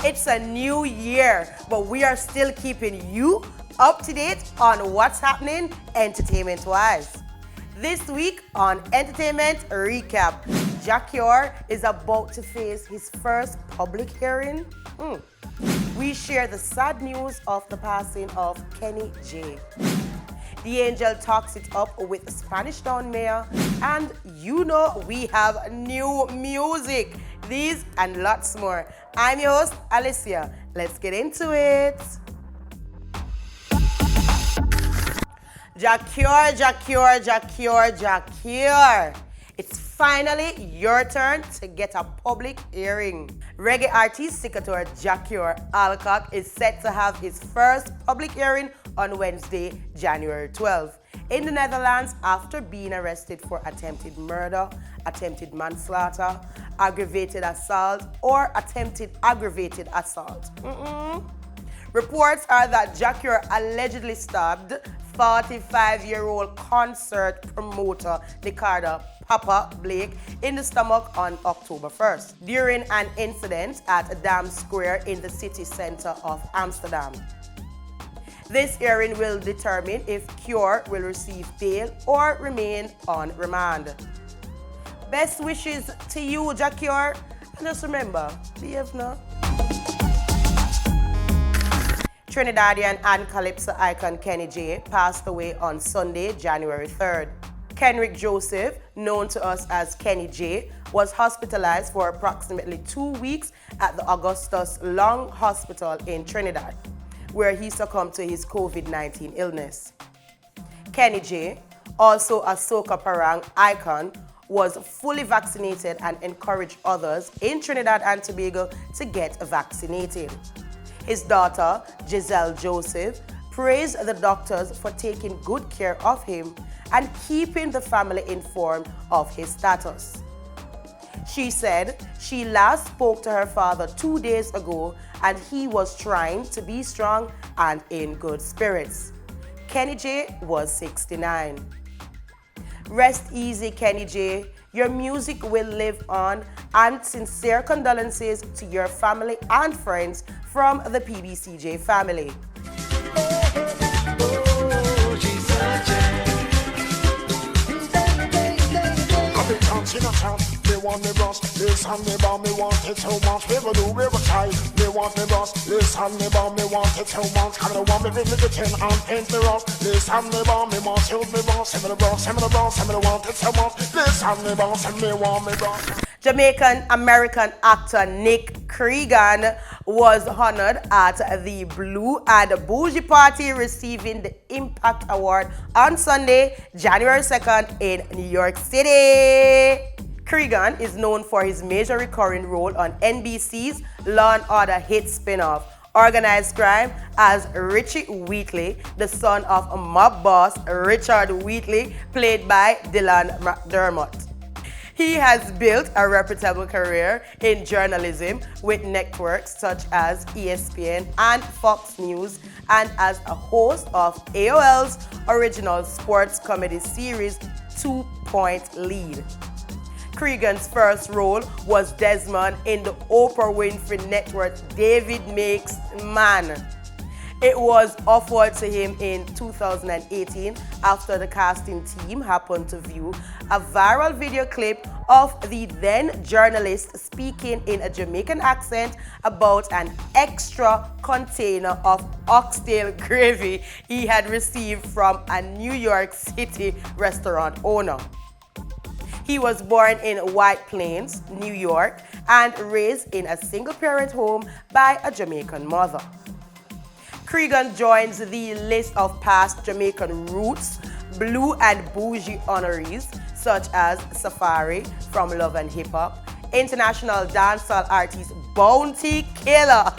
It's a new year, but we are still keeping you up to date on what's happening entertainment-wise. This week on Entertainment Recap, Jah Cure is about to face his first public hearing. We share the sad news of the passing of Kenny J. The Angel talks it up with Spanish Town Mayor, and you know we have new music. These and lots more. I'm your host, Alicia. Let's get into it. Jah Cure, Jah Cure, Jah Cure, Jah Cure. It's finally your turn to get a public hearing. Reggae artist Sicator Jah Cure Alcock is set to have his first public hearing on Wednesday, January 12th, in the Netherlands after being arrested for attempted murder, attempted manslaughter, aggravated assault, or attempted aggravated assault. Reports are that Jah Cure allegedly stabbed 45-year-old concert promoter Nicardo Papa Blake in the stomach on October 1st during an incident at Dam Square in the city center of Amsterdam. This hearing will determine if Cure will receive bail or remain on remand. Best wishes to you, Jah Cure, and just remember, behave now. Trinidadian and Calypso icon Kenny J passed away on Sunday, January 3rd. Kenrick Joseph, known to us as Kenny J, was hospitalized for approximately 2 weeks at the Augustus Long Hospital in Trinidad, where he succumbed to his COVID-19 illness. Kenny J, also a soca parang icon, was fully vaccinated and encouraged others in Trinidad and Tobago to get vaccinated. His daughter, Giselle Joseph, praised the doctors for taking good care of him and keeping the family informed of his status. She said she last spoke to her father 2 days ago and he was trying to be strong and in good spirits. Kenny J was 69. Rest easy, Kenny J. Your music will live on, and sincere condolences to your family and friends from the PBCJ family. Me want me boss, listen me boss, me want it so much. People do me try. Me want me boss, listen me boss, me want it so much. Come on, want me with me the 10 and paint me rough. Listen me boss, me want shoot me boss. Send me the boss, send me the boss, send me the want it so much. Listen me boss, and me want me boss. Jamaican American actor Nick Creegan was honored at the Blue and Bougie Party, receiving the Impact Award on Sunday, January 2nd in New York City. Creegan is known for his major recurring role on NBC's Law & Order hit spin-off, Organized Crime, as Richie Wheatley, the son of mob boss Richard Wheatley, played by Dylan McDermott. He has built a reputable career in journalism with networks such as ESPN and Fox News, and as a host of AOL's original sports comedy series 2 Point Lead. Creegan's first role was Desmond in the Oprah Winfrey Network's David Makes Man. It was offered to him in 2018 after the casting team happened to view a viral video clip of the then journalist speaking in a Jamaican accent about an extra container of oxtail gravy he had received from a New York City restaurant owner. He was born in White Plains, New York, and raised in a single-parent home by a Jamaican mother. Creegan joins the list of past Jamaican Roots, Blue and Bougie honorees, such as Safari from Love and Hip Hop, international dancehall artist Bounty Killer,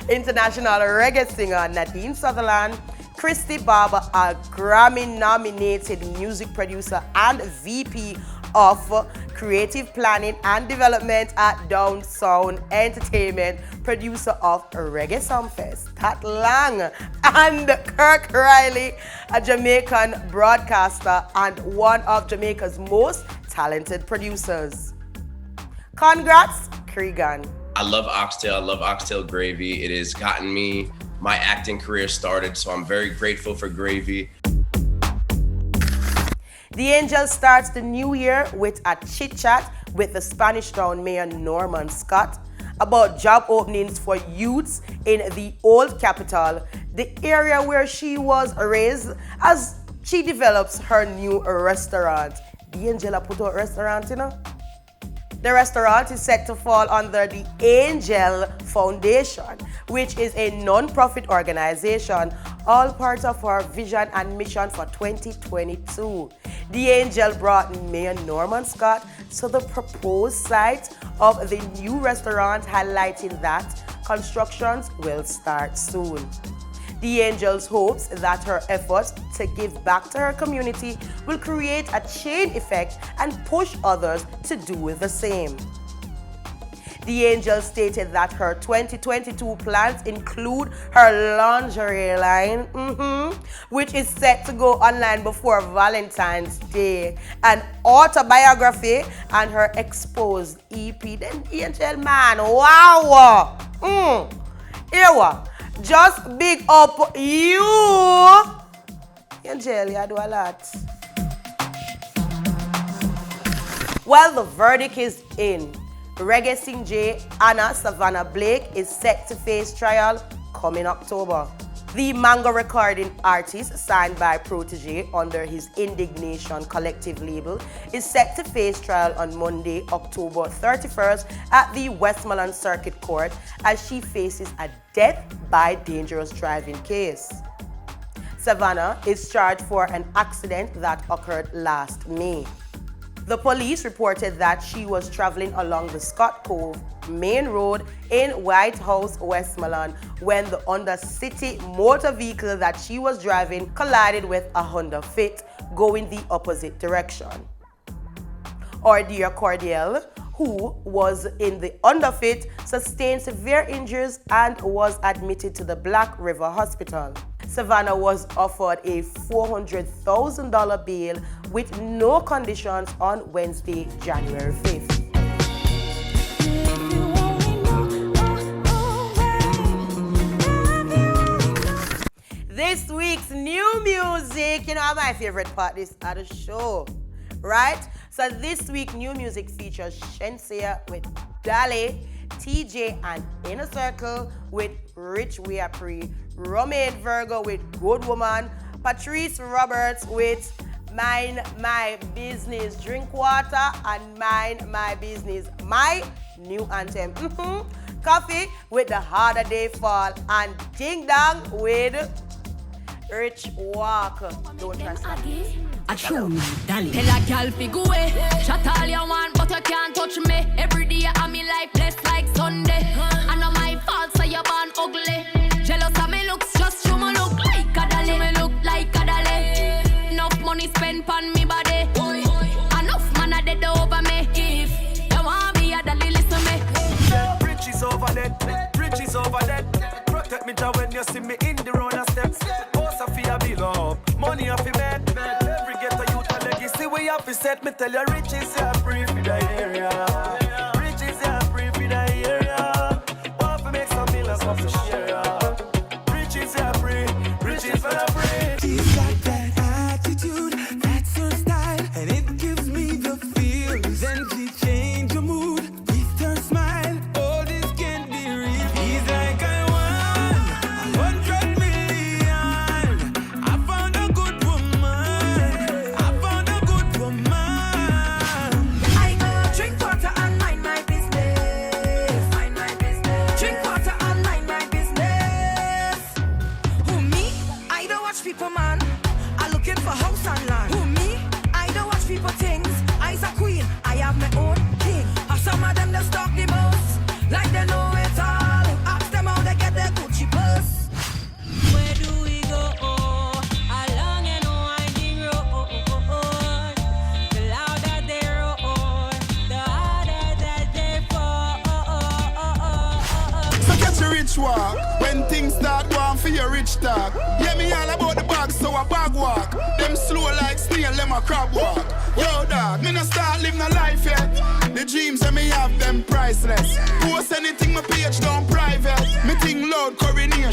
international reggae singer Nadine Sutherland, Christy Barber, a Grammy-nominated music producer and VP of Creative Planning and Development at Down Sound Entertainment, producer of Reggae Sumfest, Cat Lang, and Kirk Riley, a Jamaican broadcaster and one of Jamaica's most talented producers. Congrats, Creegan. I love oxtail. I love oxtail gravy. It has gotten me my acting career started, so I'm very grateful for gravy. The Angel starts the new year with a chit-chat with the Spanish Town Mayor Norman Scott about job openings for youths in the old capital, the area where she was raised, as she develops her new restaurant. The Angel put out a restaurant, you know? The restaurant is set to fall under the Angel Foundation, which is a non-profit organization, all part of our vision and mission for 2022. The Angel brought Mayor Norman Scott to the proposed site of the new restaurant, highlighting that constructions will start soon. The Angel's hopes that her efforts to give back to her community will create a chain effect and push others to do the same. The Angel stated that her 2022 plans include her lingerie line, which is set to go online before Valentine's Day, an autobiography, and her exposed EP. Then the Angel, man, wow! Ewa. Just big up you. Angel, you do a lot. Well, the verdict is in. Reggae Sing J Anna Savannah Blake is set to face trial coming October. The Mango recording artist, signed by Protege under his Indignation Collective label, is set to face trial on Monday, October 31st at the Westmoreland Circuit Court as she faces a death by dangerous driving case. Savannah is charged for an accident that occurred last May. The police reported that she was traveling along the Scott Cove main road in White House, Westmoreland, when the undercity motor vehicle that she was driving collided with a Honda Fit going the opposite direction. Our dear Kartel, who was in the underfit, sustained severe injuries and was admitted to the Black River Hospital. Savannah was offered a $400,000 bail with no conditions on Wednesday, January 5th. This week's new music, you know, my favorite part is at the show, right? So this week, new music features Shenseea with Dolly, TJ and Inner Circle with Rich We Are Pree, Romaine Virgo with Good Woman, Patrice Roberts with Mind My Business Drink Water, and Mind My Business My new anthem. Coffee with The Harder Day Fall, and Ding Dong with Rich Walk. Don't trust me. I show me, Dolly. Tell a girl fi go away. Chat all you want, but you can't touch me. Every day I'm in life blessed like Sunday. I know my fault, so you're born ugly. Jealous of me looks, just show me look like a Dolly. Show me look like a Dolly. Enough money spent on me body. Enough man a dead over me. If you want me a Dolly, listen me. Rich is over there, rich is over there. Protect me Jah when you see me in the road of steps. Post a fee a bill up, money off the bed. Every ghetto youth a legacy we have to set. Me tell you, rich is your free for the area. Rich is your free for the area. Want to make some millions off the share. Rich is your free, rich is for the free. She's got that attitude, that's her style, and it gives me the feels. Then she change your mood with her smile. All this can be real. He's like I won 100 million. I found a good woman. I found a good woman. I go drink water and mind my business. Mind my business. Drink water and mind my business. Who me? I don't watch people, man. I looking for house and land. Who me? I don't watch people things. I's a queen. I have my own king. And some of them just talk the most, like they know it all. Ask them how they get their Gucci purse. Where do we go? Along and winding road. The louder they roar, the harder that they fall. So catch a rich walk when things start going for your rich talk. Yeah, me all about the bag, so a bag walk. Them slow like snail, them a crab walk. Yo, dog, me no start live no life yet. The dreams that me have, them priceless. Post anything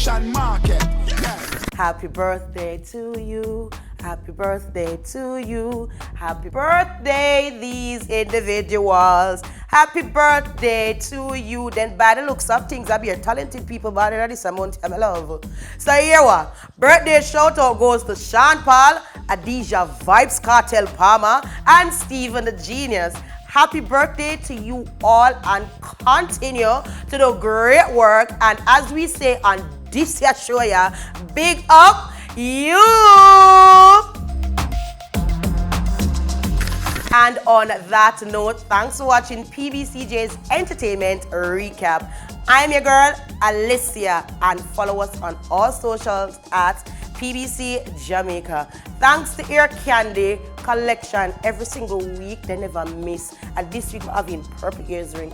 Ocean Market. Yeah. Happy birthday to you. Happy birthday to you. Happy birthday, these individuals. Happy birthday to you. Then by the looks of things, I be a talented people by the this amount I love. So here what? Birthday shout out goes to Sean Paul, Adija Vybz, Kartel Palmer, and Stephen the Genius. Happy birthday to you all and continue to do great work. And as we say on this here show, yeah, big up you. And on that note, thanks for watching PBCJ's Entertainment Recap. I'm your girl, Alicia, and follow us on all socials at PBC Jamaica. Thanks to Ear Candy Collection every single week, they never miss. And this week we're having purple ears ring.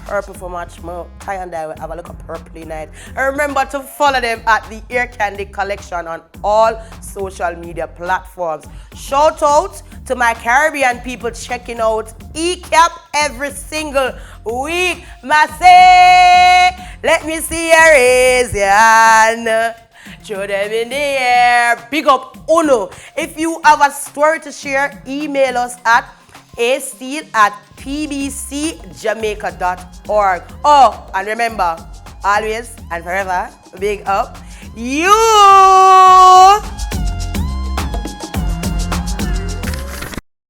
Purple for much more. Tie and dye will have a look at purple night. And remember to follow them at the Ear Candy Collection on all social media platforms. Shout out to my Caribbean people checking out ECAP every single week. Massey, let me see your raise your hand. Throw them in the air. Big up Uno. If you have a story to share, email us at asteel@pbcjamaica.org. Oh, and remember, always and forever, big up you.